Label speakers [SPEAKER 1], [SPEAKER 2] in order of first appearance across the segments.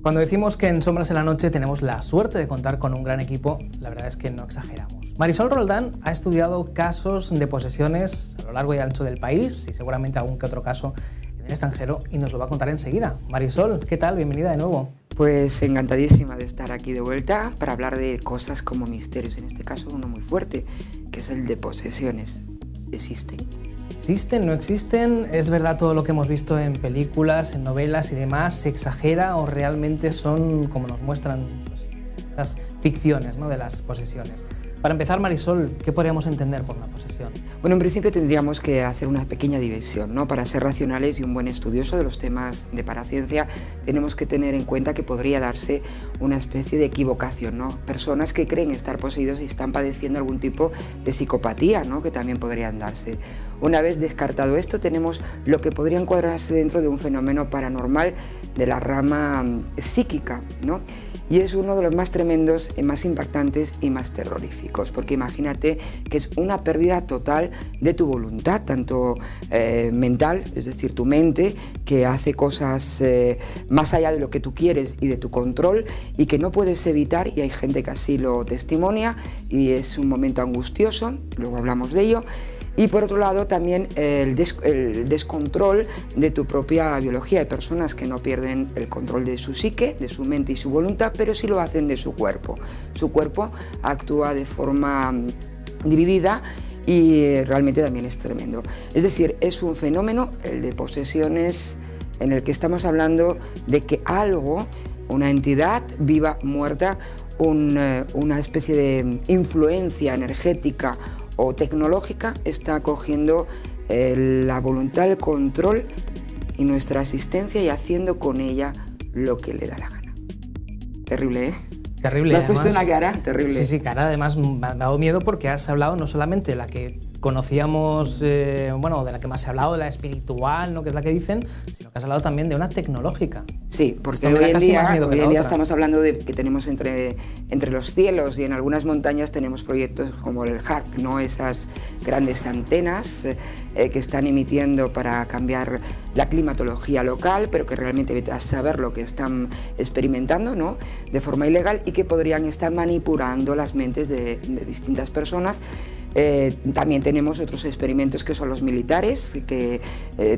[SPEAKER 1] Cuando decimos que en Sombras en la Noche tenemos la suerte de contar con un gran equipo, la verdad es que no exageramos. Marisol Roldán ha estudiado casos de posesiones a lo largo y ancho del país y seguramente algún que otro caso en el extranjero y nos lo va a contar enseguida. Marisol, ¿qué tal? Bienvenida de nuevo.
[SPEAKER 2] Pues encantadísima de estar aquí de vuelta para hablar de cosas como misterios, en este caso uno muy fuerte, que es el de posesiones. ¿Existen?
[SPEAKER 1] ¿Existen? ¿No existen? ¿Es verdad todo lo que hemos visto en películas, en novelas y demás? ¿Se exagera o realmente son como nos muestran esas ficciones, ¿no?, de las posesiones? Para empezar, Marisol, ¿qué podríamos entender por una posesión?
[SPEAKER 2] Bueno, en principio tendríamos que hacer una pequeña división, ¿no? Para ser racionales y un buen estudioso de los temas de paraciencia, tenemos que tener en cuenta que podría darse una especie de equivocación, ¿no? Personas que creen estar poseídos y están padeciendo algún tipo de psicopatía, ¿no?, que también podrían darse. Una vez descartado esto, tenemos lo que podría encuadrarse dentro de un fenómeno paranormal de la rama psíquica, ¿no? Y es uno de los más tremendos, más impactantes y más terroríficos, porque imagínate que es una pérdida total de tu voluntad, tanto mental, es decir, tu mente, que hace cosas más allá de lo que tú quieres y de tu control y que no puedes evitar, y hay gente que así lo testimonia y es un momento angustioso, luego hablamos de ello. Y por otro lado también el descontrol de tu propia biología. Hay personas que no pierden el control de su psique, de su mente y su voluntad, pero sí lo hacen de su cuerpo. Su cuerpo actúa de forma dividida y realmente también es tremendo. Es decir, es un fenómeno, el de posesiones, en el que estamos hablando de que algo, una entidad viva, muerta, una especie de influencia energética o tecnológica está cogiendo la voluntad, el control y nuestra asistencia y haciendo con ella lo que le da la gana. Terrible, ¿eh?
[SPEAKER 1] Terrible.
[SPEAKER 2] ¿Me has puesto una cara? Terrible.
[SPEAKER 1] Sí, cara, además me ha dado miedo porque has hablado no solamente de la que conocíamos, bueno, de la que más se ha hablado, de la espiritual, ¿no?, que es la que dicen, sino que has hablado también de una tecnológica.
[SPEAKER 2] Sí, porque hoy en día estamos hablando de que tenemos entre los cielos y en algunas montañas tenemos proyectos como el HARP, ¿no?, esas grandes antenas que están emitiendo para cambiar la climatología local, pero que realmente vete a saber lo que están experimentando, ¿no?, de forma ilegal y que podrían estar manipulando las mentes de distintas personas. También tenemos otros experimentos que son los militares, que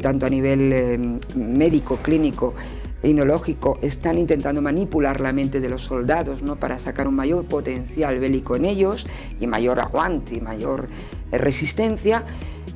[SPEAKER 2] tanto a nivel médico, clínico, inológico, están intentando manipular la mente de los soldados, ¿no?, para sacar un mayor potencial bélico en ellos y mayor aguante y mayor resistencia.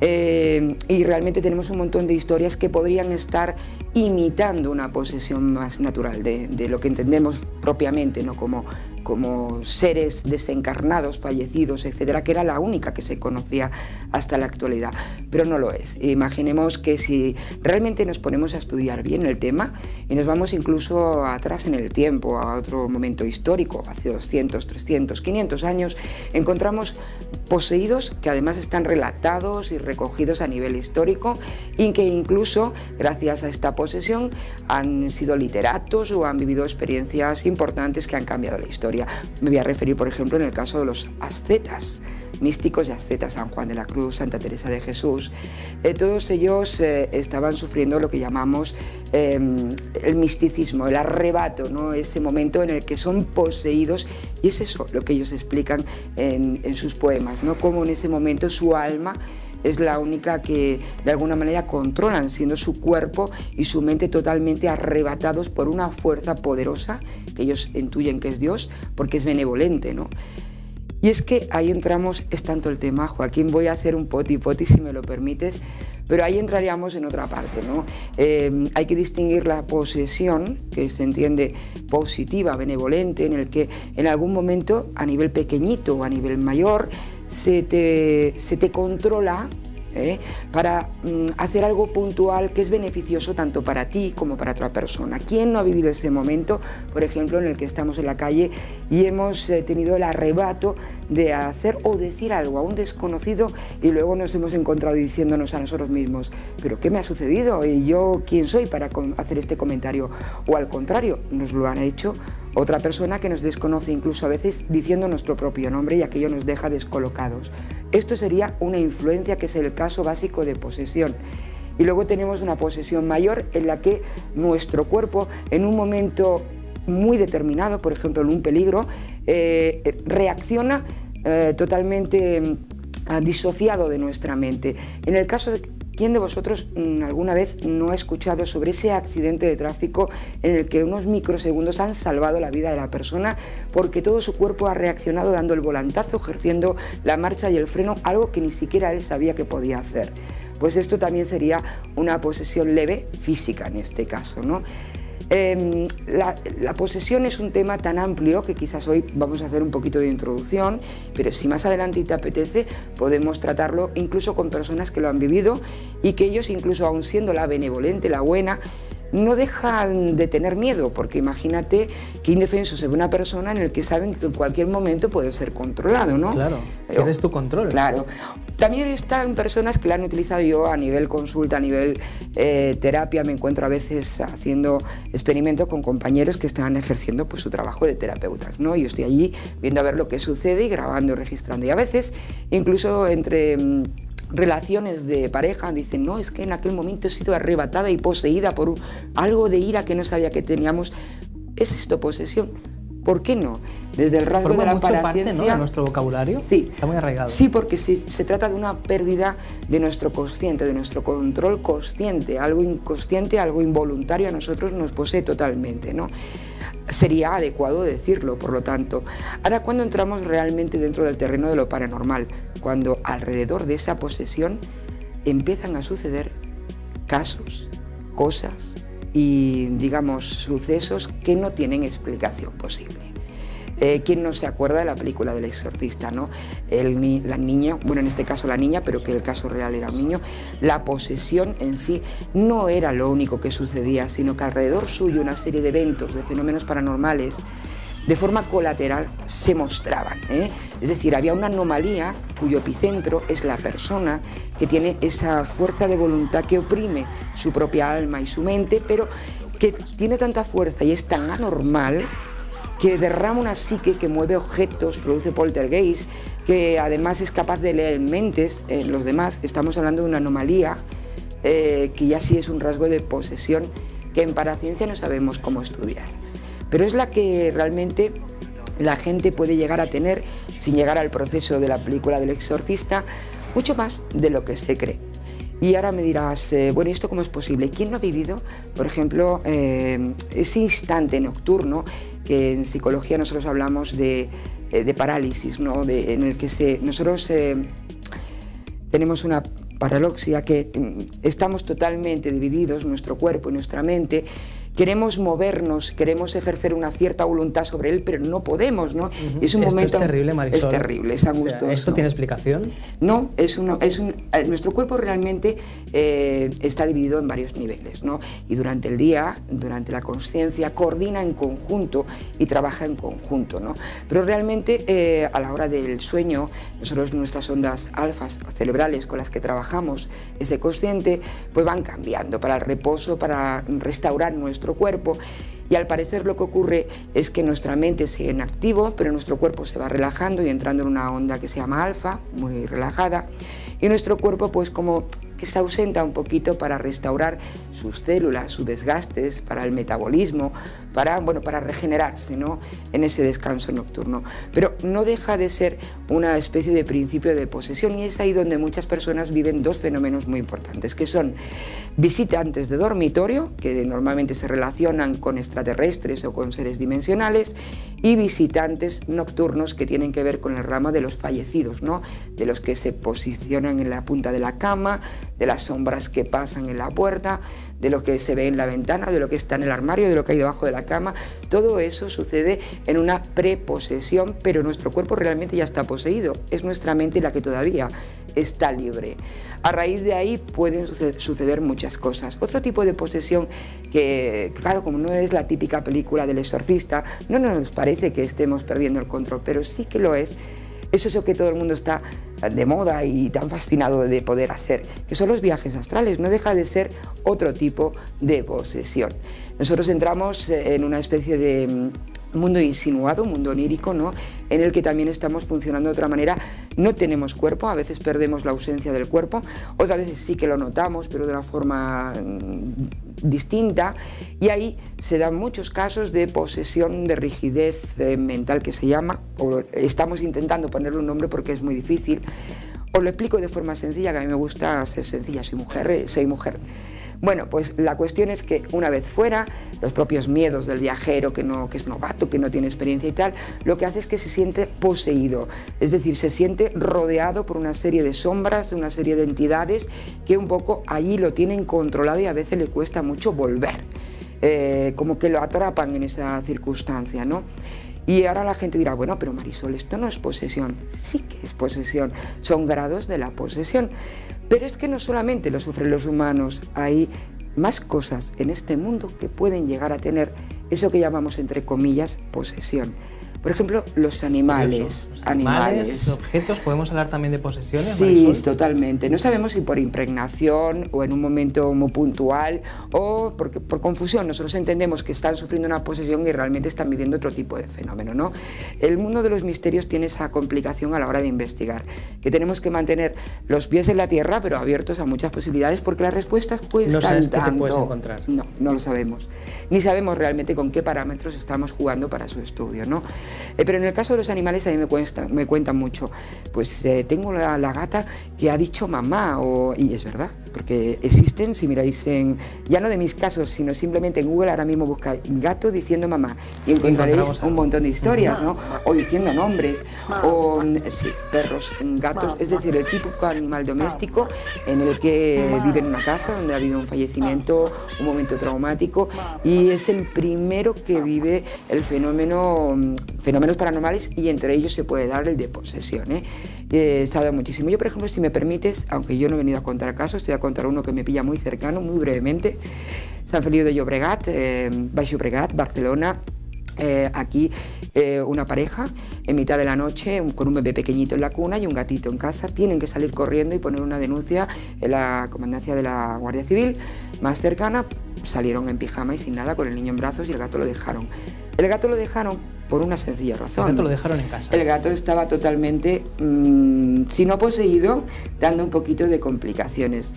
[SPEAKER 2] Y realmente tenemos un montón de historias que podrían estar imitando una posesión más natural de lo que entendemos propiamente, ¿no?, como seres desencarnados, fallecidos, etcétera, que era la única que se conocía hasta la actualidad, pero no lo es. Imaginemos que si realmente nos ponemos a estudiar bien el tema y nos vamos incluso atrás en el tiempo, a otro momento histórico, hace 200, 300, 500 años, encontramos poseídos que además están relatados y recogidos a nivel histórico y que incluso gracias a esta posesión han sido literatos o han vivido experiencias importantes que han cambiado la historia. Me voy a referir, por ejemplo, en el caso de los ascetas, místicos y ascetas, San Juan de la Cruz, Santa Teresa de Jesús. Todos ellos estaban sufriendo lo que llamamos el misticismo, el arrebato, ¿no?, ese momento en el que son poseídos, y es eso lo que ellos explican en sus poemas, ¿no?, cómo en ese momento su alma es la única que de alguna manera controlan, siendo su cuerpo y su mente totalmente arrebatados por una fuerza poderosa que ellos intuyen que es Dios, porque es benevolente, ¿no? Y es que ahí entramos, es tanto el tema, Joaquín, voy a hacer un poti-poti si me lo permites, pero ahí entraríamos en otra parte, ¿no? Hay que distinguir la posesión, que se entiende positiva, benevolente, en el que en algún momento, a nivel pequeñito o a nivel mayor, se te controla para hacer algo puntual que es beneficioso tanto para ti como para otra persona. ¿Quién no ha vivido ese momento, por ejemplo, en el que estamos en la calle y hemos tenido el arrebato de hacer o decir algo a un desconocido y luego nos hemos encontrado diciéndonos a nosotros mismos, ¿pero qué me ha sucedido? ¿Y yo quién soy para hacer este comentario? O al contrario, nos lo han hecho otra persona que nos desconoce, incluso a veces diciendo nuestro propio nombre, y aquello nos deja descolocados. Esto sería una influencia, que es el caso básico de posesión. Y luego tenemos una posesión mayor en la que nuestro cuerpo, en un momento muy determinado, por ejemplo en un peligro, reacciona totalmente disociado de nuestra mente. En el caso de ¿quién de vosotros alguna vez no ha escuchado sobre ese accidente de tráfico en el que unos microsegundos han salvado la vida de la persona porque todo su cuerpo ha reaccionado dando el volantazo, ejerciendo la marcha y el freno, algo que ni siquiera él sabía que podía hacer? Pues esto también sería una posesión leve física en este caso, ¿no? La posesión es un tema tan amplio que quizás hoy vamos a hacer un poquito de introducción, pero si más adelante te apetece podemos tratarlo incluso con personas que lo han vivido y que ellos, incluso aun siendo la benevolente, la buena, no dejan de tener miedo, porque imagínate qué indefenso se ve una persona en el que saben que en cualquier momento puede ser controlado, ¿no?
[SPEAKER 1] Claro, eres tu control.
[SPEAKER 2] Claro. También están personas que la han utilizado. Yo a nivel consulta, a nivel terapia, me encuentro a veces haciendo experimentos con compañeros que están ejerciendo pues, su trabajo de terapeutas, ¿no? Yo estoy allí viendo a ver lo que sucede y grabando y registrando. Y a veces, incluso entre relaciones de pareja, dicen, no, es que en aquel momento he sido arrebatada y poseída por algo de ira que no sabía que teníamos. ¿Es esto posesión? ¿Por qué no? Desde el rasgo de la paraciencia,
[SPEAKER 1] parte, ¿no?, de nuestro vocabulario.
[SPEAKER 2] Sí,
[SPEAKER 1] está muy arraigado.
[SPEAKER 2] Sí, porque se trata de una pérdida de nuestro consciente, de nuestro control consciente. Algo inconsciente, algo involuntario a nosotros nos posee totalmente, ¿no? Sería adecuado decirlo, por lo tanto. Ahora, ¿cuándo entramos realmente dentro del terreno de lo paranormal? Cuando alrededor de esa posesión empiezan a suceder casos, cosas y, digamos, sucesos que no tienen explicación posible. ¿Quién no se acuerda de la película del exorcista, no? La niña, bueno, en este caso la niña, pero que el caso real era un niño, la posesión en sí no era lo único que sucedía, sino que alrededor suyo una serie de eventos, de fenómenos paranormales, de forma colateral se mostraban, ¿eh? Es decir, había una anomalía cuyo epicentro es la persona que tiene esa fuerza de voluntad que oprime su propia alma y su mente, pero que tiene tanta fuerza y es tan anormal que derrama una psique que mueve objetos, produce poltergeist, que además es capaz de leer mentes en los demás. Estamos hablando de una anomalía que ya sí es un rasgo de posesión que en paraciencia no sabemos cómo estudiar. Pero es la que realmente la gente puede llegar a tener, sin llegar al proceso de la película del exorcista, mucho más de lo que se cree. Y ahora me dirás, bueno, ¿esto cómo es posible? ¿Quién no ha vivido, por ejemplo, ese instante nocturno que en psicología nosotros hablamos de parálisis, ¿no? En el que nosotros tenemos una paraloxia, que estamos totalmente divididos, nuestro cuerpo y nuestra mente. Queremos movernos, queremos ejercer una cierta voluntad sobre él, pero no podemos, ¿no?
[SPEAKER 1] Y es un momento, es terrible, Marisol.
[SPEAKER 2] Es terrible, es angustioso. O sea,
[SPEAKER 1] ¿esto tiene explicación?
[SPEAKER 2] No, nuestro cuerpo realmente está dividido en varios niveles, ¿no? Y durante el día, durante la consciencia, coordina en conjunto y trabaja en conjunto, ¿no? Pero realmente a la hora del sueño, nosotros nuestras ondas alfas cerebrales con las que trabajamos ese consciente, pues van cambiando para el reposo, para restaurar nuestro cuerpo, y al parecer lo que ocurre es que nuestra mente sigue en activo, pero nuestro cuerpo se va relajando y entrando en una onda que se llama alfa, muy relajada, y nuestro cuerpo pues como que se ausenta un poquito para restaurar sus células, sus desgastes, para el metabolismo, para regenerarse, ¿no?, en ese descanso nocturno. Pero no deja de ser una especie de principio de posesión, y es ahí donde muchas personas viven dos fenómenos muy importantes, que son visitantes de dormitorio, que normalmente se relacionan con extraterrestres o con seres dimensionales, y visitantes nocturnos que tienen que ver con el ramo de los fallecidos, ¿no?, de los que se posicionan en la punta de la cama, de las sombras que pasan en la puerta, de lo que se ve en la ventana, de lo que está en el armario, de lo que hay debajo de la cama. Todo eso sucede en una preposesión, pero nuestro cuerpo realmente ya está poseído. Es nuestra mente la que todavía está libre. A raíz de ahí pueden suceder muchas cosas. Otro tipo de posesión que, claro, como no es la típica película del exorcista, no nos parece que estemos perdiendo el control, pero sí que lo es. Es eso que todo el mundo está de moda y tan fascinado de poder hacer, que son los viajes astrales. No deja de ser otro tipo de posesión. Nosotros entramos en una especie de mundo insinuado, un mundo onírico, ¿no? En el que también estamos funcionando de otra manera. No tenemos cuerpo, a veces perdemos la ausencia del cuerpo, otras veces sí que lo notamos, pero de una forma distinta, y ahí se dan muchos casos de posesión, de rigidez mental, que se llama, o estamos intentando ponerle un nombre porque es muy difícil. Os lo explico de forma sencilla, que a mí me gusta ser sencilla, soy mujer. Bueno, pues la cuestión es que una vez fuera, los propios miedos del viajero que es novato, que no tiene experiencia y tal, lo que hace es que se siente poseído, es decir, se siente rodeado por una serie de sombras, una serie de entidades que un poco allí lo tienen controlado y a veces le cuesta mucho volver, como que lo atrapan en esa circunstancia, ¿no? Y ahora la gente dirá, bueno, pero Marisol, esto no es posesión. Sí que es posesión, son grados de la posesión. Pero es que no solamente lo sufren los humanos, hay más cosas en este mundo que pueden llegar a tener eso que llamamos, entre comillas, posesión. Por ejemplo, los animales.
[SPEAKER 1] Animales, objetos, ¿podemos hablar también de posesiones?
[SPEAKER 2] Sí,
[SPEAKER 1] Marisol?
[SPEAKER 2] Totalmente. No sabemos si por impregnación o en un momento muy puntual o por confusión. Nosotros entendemos que están sufriendo una posesión y realmente están viviendo otro tipo de fenómeno, ¿no? El mundo de los misterios tiene esa complicación a la hora de investigar, que tenemos que mantener los pies en la tierra, pero abiertos a muchas posibilidades, porque las respuestas cuestan
[SPEAKER 1] no sabes
[SPEAKER 2] tanto.
[SPEAKER 1] Qué te puedes encontrar.
[SPEAKER 2] No lo sabemos. Ni sabemos realmente con qué parámetros estamos jugando para su estudio, ¿no? Pero en el caso de los animales a mí me cuentan mucho. Pues tengo la gata que ha dicho mamá, y es verdad, porque existen, si miráis ya no de mis casos, sino simplemente en Google ahora mismo buscáis gato diciendo mamá y encontraréis un montón de historias, ¿no? O diciendo nombres, o sí, perros, gatos, es decir, el típico animal doméstico en el que vive en una casa donde ha habido un fallecimiento, un momento traumático, y es el primero que vive el fenómenos paranormales, y entre ellos se puede dar el de posesión, se ha dado muchísimo. Yo, por ejemplo, si me permites, aunque yo no he venido a contar casos, te voy a contar uno que me pilla muy cercano, muy brevemente. Sant Feliu de Llobregat, Baix Llobregat, Barcelona. Aquí una pareja en mitad de la noche con un bebé pequeñito en la cuna y un gatito en casa, tienen que salir corriendo y poner una denuncia en la comandancia de la Guardia Civil más cercana. Salieron en pijama y sin nada, con el niño en brazos, y el gato lo dejaron. El gato lo dejaron por una sencilla razón.
[SPEAKER 1] El gato lo dejaron en casa.
[SPEAKER 2] El gato estaba totalmente, si no poseído, dando un poquito de complicaciones.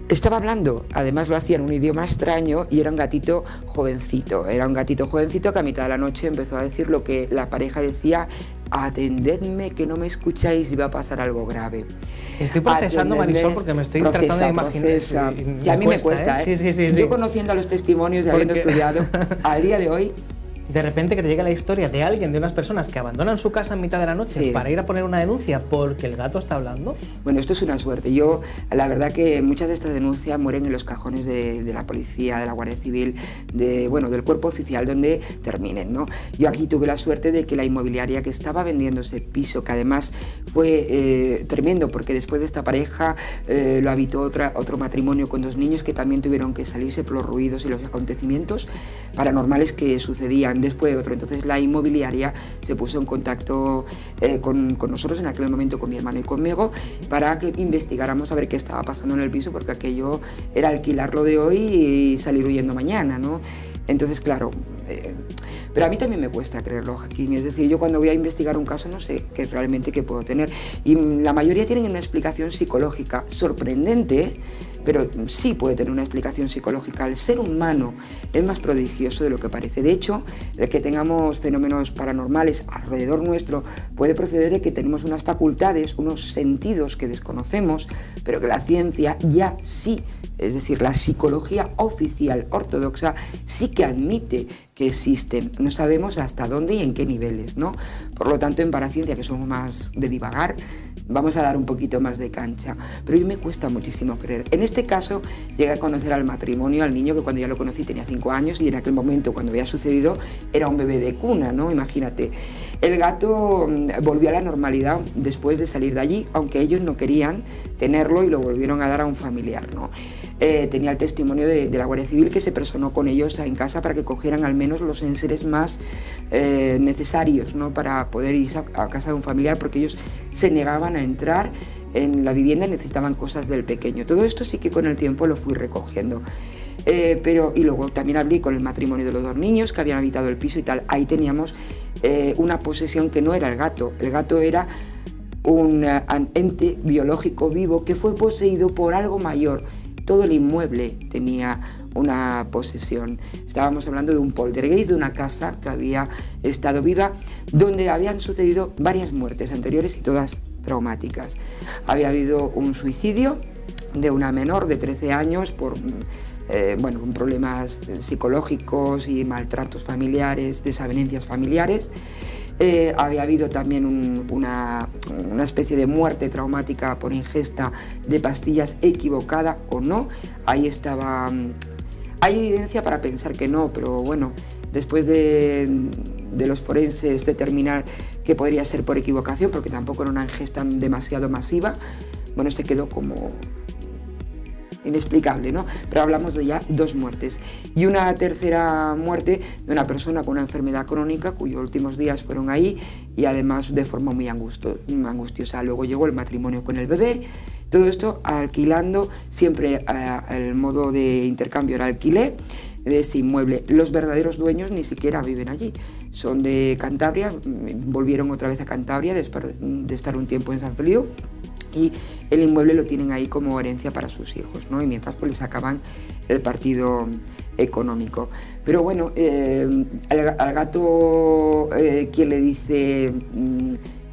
[SPEAKER 2] Estaba hablando, además lo hacía en un idioma extraño, y era un gatito jovencito. Era un gatito jovencito que a mitad de la noche empezó a decir lo que la pareja decía: atendedme, que no me escucháis y va a pasar algo grave.
[SPEAKER 1] Estoy procesando, Marisol, porque me estoy tratando de imaginar.
[SPEAKER 2] Y a mí me cuesta, ¿eh?
[SPEAKER 1] Sí.
[SPEAKER 2] Yo, conociendo los testimonios y habiendo estudiado, al día de hoy,
[SPEAKER 1] de repente que te llega la historia de alguien, de unas personas que abandonan su casa en mitad de la noche para ir a poner una denuncia porque el gato está hablando.
[SPEAKER 2] Bueno, esto es una suerte. Yo, la verdad que muchas de estas denuncias mueren en los cajones de la policía, de la Guardia Civil, del cuerpo oficial, donde terminen, ¿no? Yo aquí tuve la suerte de que la inmobiliaria que estaba vendiendo ese piso, que además fue tremendo, porque después de esta pareja lo habitó otro matrimonio con 2 niños que también tuvieron que salirse por los ruidos y los acontecimientos paranormales que sucedían después de otro. Entonces la inmobiliaria se puso en contacto con nosotros en aquel momento, con mi hermano y conmigo, para que investigáramos a ver qué estaba pasando en el piso, porque aquello era alquilarlo de hoy y salir huyendo mañana, ¿no? Entonces, claro, pero a mí también me cuesta creerlo, Joaquín. Es decir, yo cuando voy a investigar un caso no sé realmente qué puedo tener, y la mayoría tienen una explicación psicológica sorprendente, pero sí puede tener una explicación psicológica. El ser humano es más prodigioso de lo que parece. De hecho, el que tengamos fenómenos paranormales alrededor nuestro puede proceder de que tenemos unas facultades, unos sentidos que desconocemos, pero que la ciencia ya sí, es decir, la psicología oficial ortodoxa sí que admite que existen. No sabemos hasta dónde y en qué niveles, ¿no? Por lo tanto, en paraciencia, que somos más de divagar, vamos a dar un poquito más de cancha. Pero a mí me cuesta muchísimo creer. En este caso, llegué a conocer al matrimonio, al niño, que cuando ya lo conocí tenía 5 años, y en aquel momento, cuando había sucedido, era un bebé de cuna, ¿no? Imagínate. El gato volvió a la normalidad después de salir de allí, aunque ellos no querían tenerlo y lo volvieron a dar a un familiar, ¿no? Tenía el testimonio de la Guardia Civil, que se personó con ellos en casa para que cogieran al menos los enseres más necesarios, ¿no? Para poder ir a casa de un familiar, porque ellos se negaban a entrar en la vivienda y necesitaban cosas del pequeño. Todo esto sí que con el tiempo lo fui recogiendo. Y luego también hablé con el matrimonio de los 2 niños que habían habitado el piso y tal. Ahí teníamos una posesión que no era el gato era un ente biológico vivo que fue poseído por algo mayor. Todo el inmueble tenía una posesión. Estábamos hablando de un poltergeist, de una casa que había estado viva, donde habían sucedido varias muertes anteriores y todas traumáticas. Había habido un suicidio de una menor de 13 años por problemas psicológicos y maltratos familiares, desavenencias familiares. Había habido también una especie de muerte traumática por ingesta de pastillas equivocada o no. Ahí estaba. Hay evidencia para pensar que no, pero bueno, después de los forenses determinar que podría ser por equivocación, porque tampoco era una ingesta demasiado masiva, bueno, se quedó como inexplicable, ¿no? Pero hablamos de ya 2 muertes. Y una tercera muerte de una persona con una enfermedad crónica cuyos últimos días fueron ahí y además de forma muy angustiosa. Luego llegó el matrimonio con el bebé. Todo esto alquilando, siempre el modo de intercambio era alquiler de ese inmueble. Los verdaderos dueños ni siquiera viven allí. Son de Cantabria, volvieron otra vez a Cantabria después de estar un tiempo en Sant Feliu. Y el inmueble lo tienen ahí como herencia para sus hijos, ¿no? Y mientras pues les sacaban el partido económico. Pero bueno, al gato, quien le dice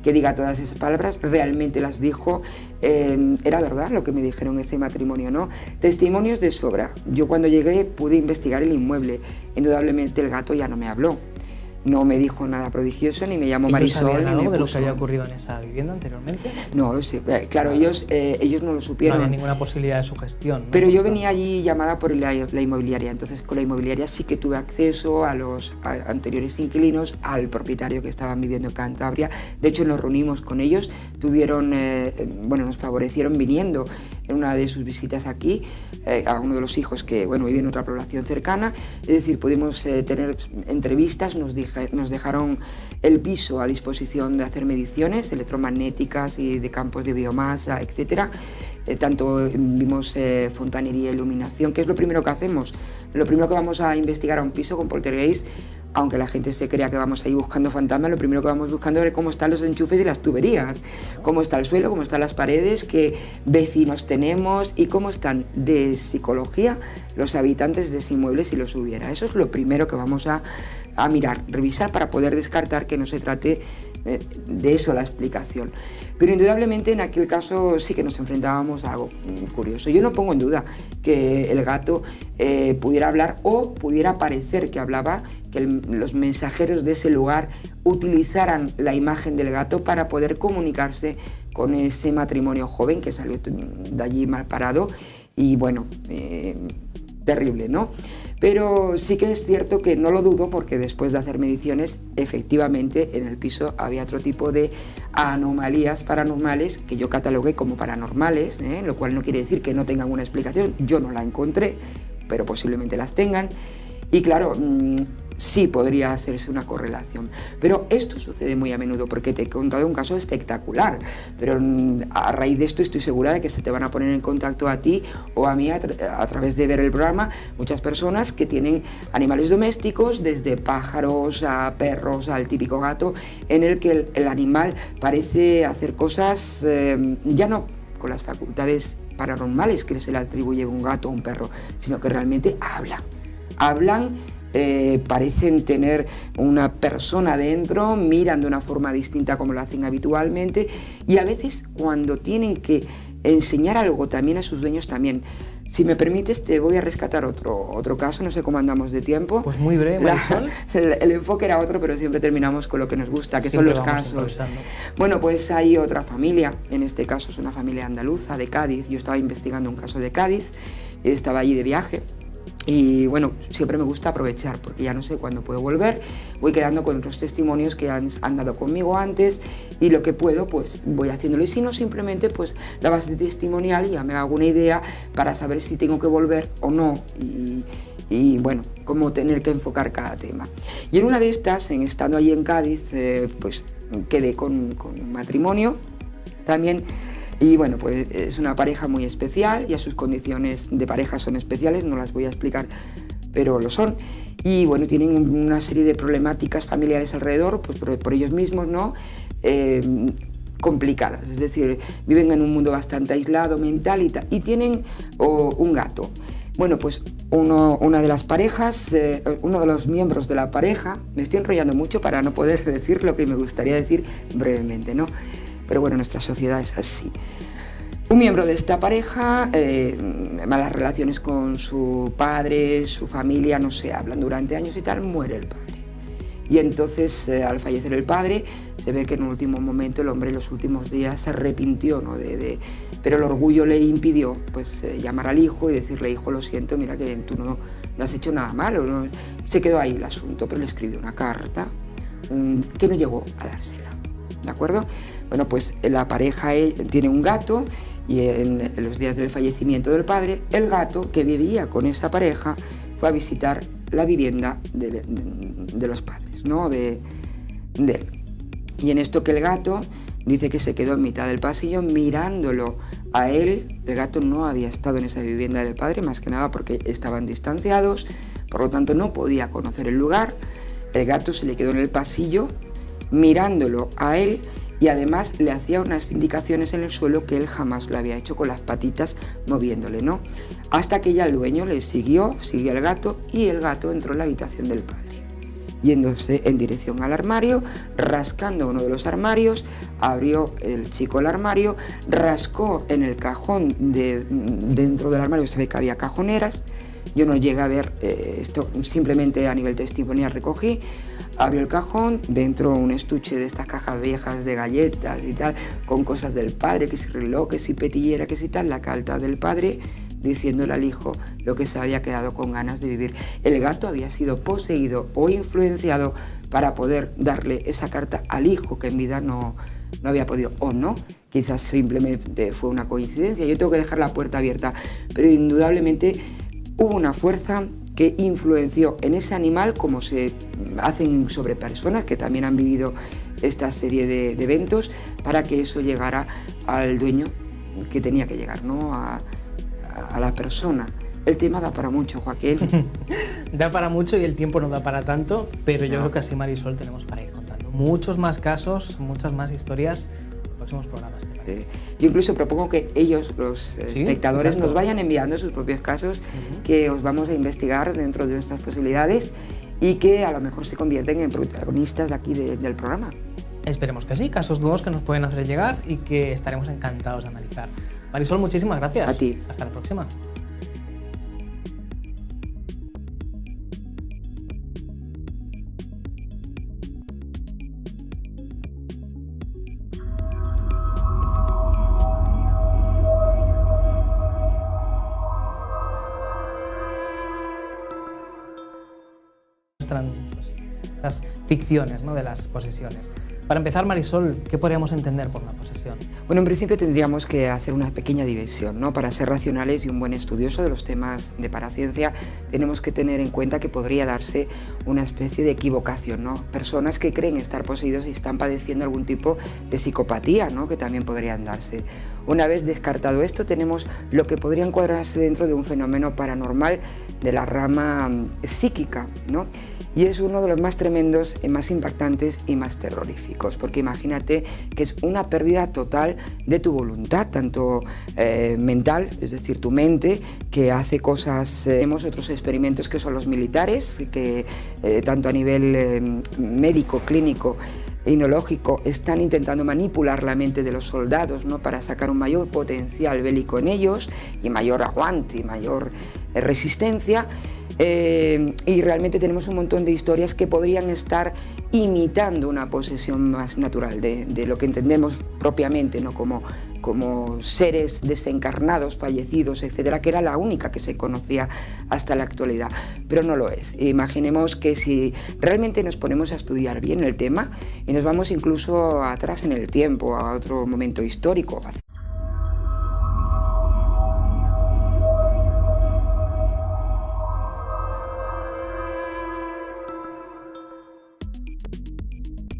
[SPEAKER 2] que diga todas esas palabras, realmente las dijo. Era verdad lo que me dijeron ese matrimonio, ¿no? Testimonios de sobra. Yo cuando llegué pude investigar el inmueble. Indudablemente el gato ya no me habló. No me dijo nada prodigioso, ni me llamó Marisol.
[SPEAKER 1] ¿Sabían algo de lo que había ocurrido en esa vivienda anteriormente?
[SPEAKER 2] No, sí, claro, ellos no lo supieron.
[SPEAKER 1] No había ninguna posibilidad de sugestión, ¿no?
[SPEAKER 2] Pero yo venía allí llamada por la inmobiliaria, entonces con la inmobiliaria sí que tuve acceso a los anteriores inquilinos, al propietario que estaban viviendo en Cantabria. De hecho, nos reunimos con ellos, nos favorecieron viniendo en una de sus visitas aquí, a uno de los hijos que, vive en otra población cercana. Es decir, pudimos tener entrevistas, nos dejaron el piso a disposición de hacer mediciones electromagnéticas y de campos de biomasa, etc. Tanto vimos fontanería, iluminación, que es lo primero que hacemos. Lo primero que vamos a investigar a un piso con poltergeist, aunque la gente se crea que vamos ahí buscando fantasmas, lo primero que vamos buscando es ver cómo están los enchufes y las tuberías, cómo está el suelo, cómo están las paredes, qué vecinos tenemos y cómo están de psicología los habitantes de ese inmueble si los hubiera. Eso es lo primero que vamos a mirar, revisar para poder descartar que no se trate de eso la explicación. Pero indudablemente en aquel caso sí que nos enfrentábamos a algo curioso. Yo no pongo en duda que el gato pudiera hablar o pudiera parecer que hablaba, que los mensajeros de ese lugar utilizaran la imagen del gato para poder comunicarse con ese matrimonio joven que salió de allí mal parado y terrible, ¿no? Pero sí que es cierto que no lo dudo porque después de hacer mediciones, efectivamente en el piso había otro tipo de anomalías paranormales que yo catalogué como paranormales, lo cual no quiere decir que no tengan una explicación. Yo no la encontré, pero posiblemente las tengan. Y claro, sí podría hacerse una correlación. Pero esto sucede muy a menudo porque te he contado un caso espectacular. Pero a raíz de esto estoy segura de que se te van a poner en contacto a ti o a mí a través de ver el programa muchas personas que tienen animales domésticos, desde pájaros a perros al típico gato, en el que el animal parece hacer cosas ya no con las facultades paranormales que se le atribuye a un gato o un perro, sino que realmente hablan, parecen tener una persona dentro, miran de una forma distinta como lo hacen habitualmente y a veces cuando tienen que enseñar algo también a sus dueños también. Si me permites, te voy a rescatar otro caso, no sé cómo andamos de tiempo.
[SPEAKER 1] Pues muy breve, Marisol.
[SPEAKER 2] El enfoque era otro, pero siempre terminamos con lo que nos gusta, que siempre son los casos. Bueno, pues hay otra familia, en este caso es una familia andaluza de Cádiz. Yo estaba investigando un caso de Cádiz, estaba allí de viaje. Y siempre me gusta aprovechar porque ya no sé cuándo puedo volver, voy quedando con otros testimonios que han dado conmigo antes y lo que puedo pues voy haciéndolo y si no simplemente pues la base testimonial ya me hago una idea para saber si tengo que volver o no y cómo tener que enfocar cada tema. Y en una de estas, estando allí en Cádiz, pues quedé con un matrimonio. También Y bueno, pues es una pareja muy especial, ya sus condiciones de pareja son especiales, no las voy a explicar, pero lo son. Y bueno, tienen una serie de problemáticas familiares alrededor, pues por ellos mismos, ¿no? Complicadas, es decir, viven en un mundo bastante aislado mental y tienen un gato. Bueno, pues una de las parejas, uno de los miembros de la pareja, me estoy enrollando mucho para no poder decir lo que me gustaría decir brevemente, ¿no? Pero bueno, nuestra sociedad es así. Un miembro de esta pareja, malas relaciones con su padre, su familia, no se hablan durante años y tal, muere el padre. Y entonces, al fallecer el padre, se ve que en un último momento el hombre en los últimos días se arrepintió, ¿no? Pero el orgullo le impidió pues, llamar al hijo y decirle, hijo, lo siento, mira que tú no has hecho nada malo. ¿No? Se quedó ahí el asunto, pero le escribió una carta que no llegó a dársela, ¿de acuerdo? Bueno, pues la pareja tiene un gato y en los días del fallecimiento del padre, el gato que vivía con esa pareja fue a visitar la vivienda de los padres, ¿no? de él. Y en esto que el gato dice que se quedó en mitad del pasillo mirándolo a él. El gato no había estado en esa vivienda del padre, más que nada porque estaban distanciados, por lo tanto no podía conocer el lugar. El gato se le quedó en el pasillo mirándolo a él y además le hacía unas indicaciones en el suelo que él jamás lo había hecho, con las patitas moviéndole, ¿no? Hasta que ya el dueño le siguió al gato y el gato entró en la habitación del padre. Yéndose en dirección al armario, rascando uno de los armarios, abrió el chico el armario, rascó en el cajón dentro del armario, se ve que había cajoneras. Yo no llegué a ver esto, simplemente a nivel testimonial recogí. Abrió el cajón, dentro un estuche de estas cajas viejas de galletas y tal, con cosas del padre, que si reloj, que si petillera, que si tal, la carta del padre, diciéndole al hijo lo que se había quedado con ganas de vivir. El gato había sido poseído o influenciado para poder darle esa carta al hijo, que en vida no había podido, o no, quizás simplemente fue una coincidencia. Yo tengo que dejar la puerta abierta, pero indudablemente hubo una fuerza que influenció en ese animal, como se hacen sobre personas que también han vivido esta serie de eventos, para que eso llegara al dueño que tenía que llegar, ¿no? a la persona. El tema da para mucho, Joaquín.
[SPEAKER 1] Da para mucho y el tiempo no da para tanto, pero yo creo que así, Marisol, tenemos para ir contando muchos más casos, muchas más historias en los próximos programas.
[SPEAKER 2] Yo incluso propongo que ellos, los espectadores, nos vayan enviando sus propios casos, que os vamos a investigar dentro de nuestras posibilidades y que a lo mejor se convierten en protagonistas de aquí del programa.
[SPEAKER 1] Esperemos que sí, casos nuevos que nos pueden hacer llegar y que estaremos encantados de analizar. Marisol, muchísimas gracias.
[SPEAKER 2] A ti.
[SPEAKER 1] Hasta la próxima. Pues, esas ficciones, ¿no?, de las posesiones. Para empezar, Marisol, ¿qué podríamos entender por una posesión?
[SPEAKER 2] Bueno, en principio tendríamos que hacer una pequeña división, ¿no? Para ser racionales y un buen estudioso de los temas de paraciencia, tenemos que tener en cuenta que podría darse una especie de equivocación, ¿no? Personas que creen estar poseídos y están padeciendo algún tipo de psicopatía, ¿no?, que también podrían darse. Una vez descartado esto, tenemos lo que podría encuadrarse dentro de un fenómeno paranormal de la rama psíquica, ¿no? Y es uno de los más tremendos, más impactantes y más terroríficos, porque imagínate que es una pérdida total de tu voluntad, tanto mental, es decir, tu mente, que hace cosas. Tenemos otros experimentos que son los militares, que tanto a nivel médico, clínico, inológico, están intentando manipular la mente de los soldados, ¿no?, para sacar un mayor potencial bélico en ellos y mayor aguante y mayor resistencia. Y realmente tenemos un montón de historias que podrían estar imitando una posesión más natural de lo que entendemos propiamente, ¿no?, como seres desencarnados, fallecidos, etcétera, que era la única que se conocía hasta la actualidad, pero no lo es. Imaginemos que si realmente nos ponemos a estudiar bien el tema y nos vamos incluso atrás en el tiempo, a otro momento histórico,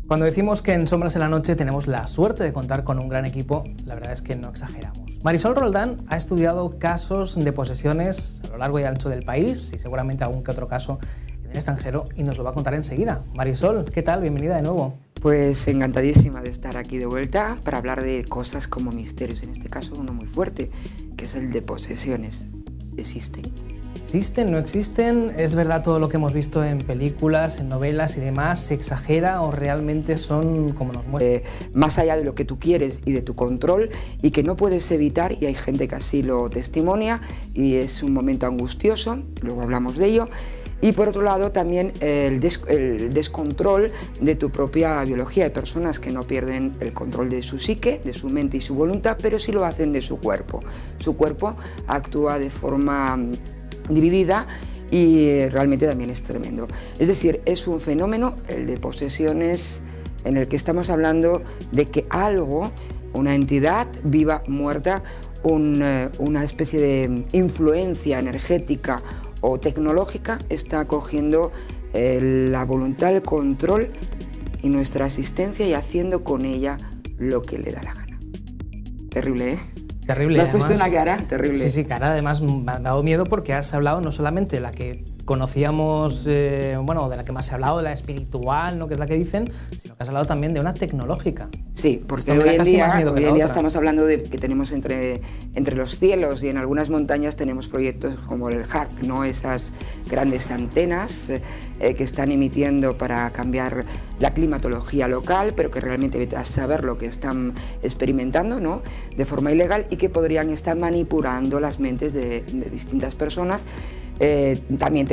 [SPEAKER 1] Cuando decimos que en Sombras en la Noche tenemos la suerte de contar con un gran equipo, la verdad es que no exageramos. Marisol Roldán ha estudiado casos de posesiones a lo largo y ancho del país y seguramente algún que otro caso en el extranjero y nos lo va a contar enseguida. Marisol, ¿qué tal? Bienvenida de nuevo.
[SPEAKER 2] Pues encantadísima de estar aquí de vuelta para hablar de cosas como misterios, en este caso uno muy fuerte, que es el de posesiones. ¿Existen?
[SPEAKER 1] ¿Existen? ¿No existen? ¿Es verdad todo lo que hemos visto en películas, en novelas y demás? ¿Se exagera o realmente son como nos muestran?
[SPEAKER 2] Más allá de lo que tú quieres y de tu control y que no puedes evitar, y hay gente que así lo testimonia y es un momento angustioso, luego hablamos de ello. Y por otro lado también el descontrol de tu propia biología. Hay personas que no pierden el control de su psique, de su mente y su voluntad, pero sí lo hacen de su cuerpo. Su cuerpo actúa de forma dividida y realmente también es tremendo. Es decir, es un fenómeno, el de posesiones, en el que estamos hablando de que algo, una entidad viva, muerta, una especie de influencia energética o tecnológica está cogiendo la voluntad, el control y nuestra asistencia y haciendo con ella lo que le da la gana. Terrible, ¿eh?
[SPEAKER 1] Terrible.
[SPEAKER 2] ¿Me has puesto una cara? Terrible.
[SPEAKER 1] Sí, cara. Además me ha dado miedo porque has hablado no solamente de la que conocíamos, bueno, de la que más se ha hablado, de la espiritual, ¿no? Que es la que dicen, sino que has hablado también de una tecnológica.
[SPEAKER 2] Sí, porque hoy en día estamos hablando de que tenemos entre los cielos y en algunas montañas tenemos proyectos como el HARP, ¿no? Esas grandes antenas que están emitiendo para cambiar la climatología local, pero que realmente vete a saber lo que están experimentando, ¿no? De forma ilegal y que podrían estar manipulando las mentes de distintas personas. También